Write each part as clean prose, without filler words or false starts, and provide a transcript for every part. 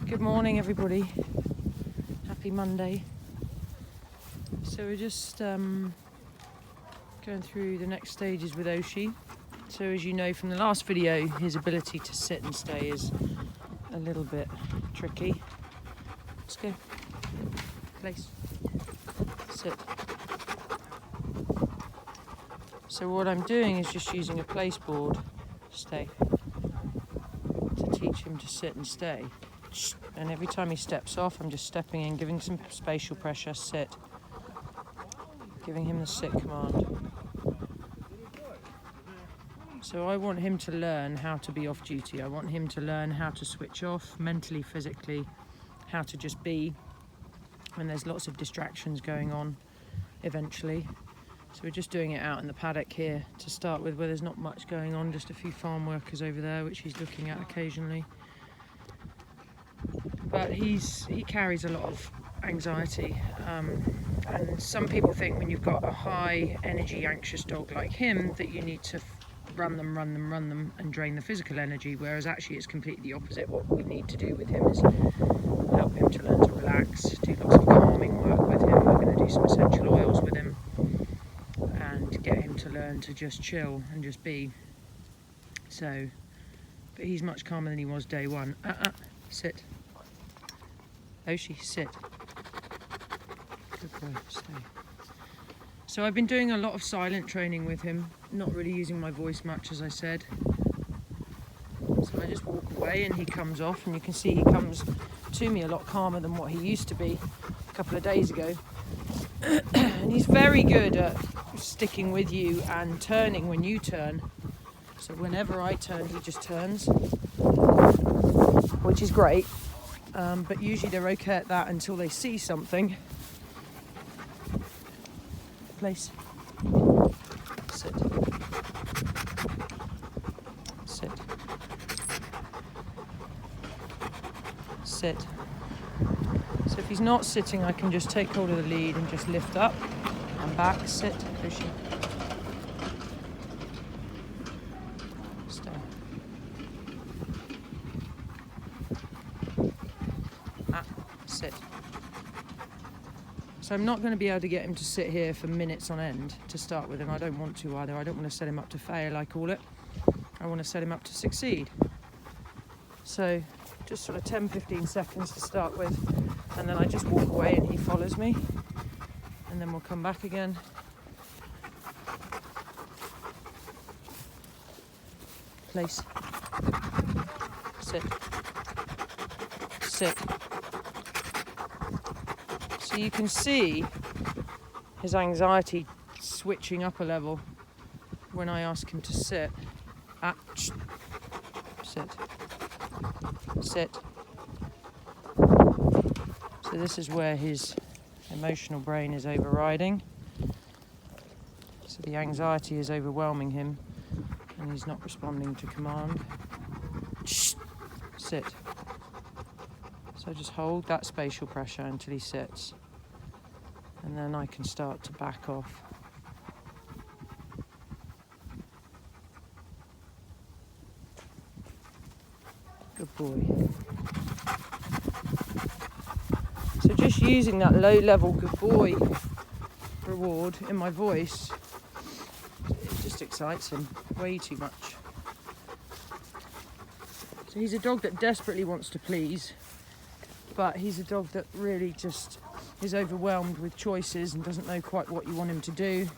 Good morning, everybody. Happy Monday. So we're just going through the next stages with Oshi. So as you know from the last video, his ability to sit and stay is a little bit tricky. Let's go. Place. Sit. So what I'm doing is just using a place board, stay, to teach him to sit and stay. And every time he steps off, I'm just stepping in, giving some spatial pressure, sit, giving him the sit command. So I want him to learn how to be off duty. I want him to learn how to switch off mentally, physically, how to just be when there's lots of distractions going on eventually. So we're just doing it out in the paddock here to start with, where there's not much going on, just a few farm workers over there, which he's looking at occasionally. But he carries a lot of anxiety, and some people think when you've got a high energy anxious dog like him that you need to run them and drain the physical energy, whereas actually it's completely the opposite. What we need to do with him is help him to learn to relax, do lots of calming work with him. We're going to do some essential oils with him and get him to learn to just chill and just be. So, but he's much calmer than he was day one. Sit. Oshi, sit. Good boy, stay. So I've been doing a lot of silent training with him, not really using my voice much, as I said. So I just walk away and he comes off, and you can see he comes to me a lot calmer than what he used to be a couple of days ago. And he's very good at sticking with you and turning when you turn. So whenever I turn, he just turns, which is great. But usually they're okay at that until they see something. Place. Sit. Sit. Sit. So if he's not sitting, I can just take hold of the lead and just lift up and back. Sit. Oshi. Stay. Sit. So I'm not going to be able to get him to sit here for minutes on end to start with, and I don't want to either. I don't want to set him up to fail, I call it. I want to set him up to succeed. So just sort of 10-15 seconds to start with, and then I just walk away and he follows me, and then we'll come back again. Place. Sit. Sit. So you can see his anxiety switching up a level when I ask him to sit. Sit. Sit. So this is where his emotional brain is overriding. So the anxiety is overwhelming him and he's not responding to command. Sit. So just hold that spatial pressure until he sits, and then I can start to back off. Good boy. So just using that low level good boy reward in my voice, it just excites him way too much. So he's a dog that desperately wants to please, but he's a dog that really just is overwhelmed with choices and doesn't know quite what you want him to do.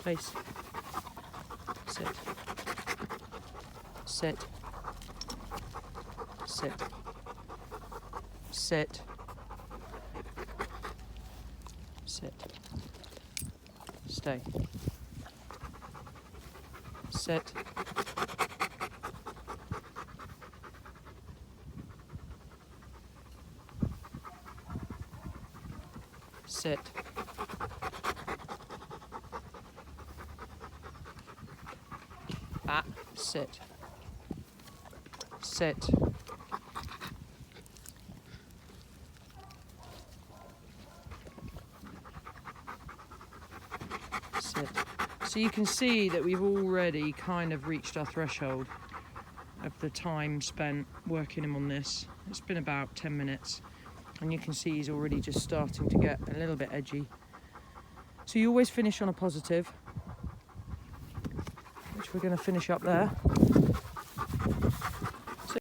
Place. Sit. Sit. Sit. Sit. Sit. Stay. Sit. Sit. Sit. Sit. Sit. So you can see that we've already kind of reached our threshold. of the time spent working him on this. It's been about 10 minutes, and you can see he's already just starting to get a little bit edgy. So you always finish on a positive, which we're going to finish up there.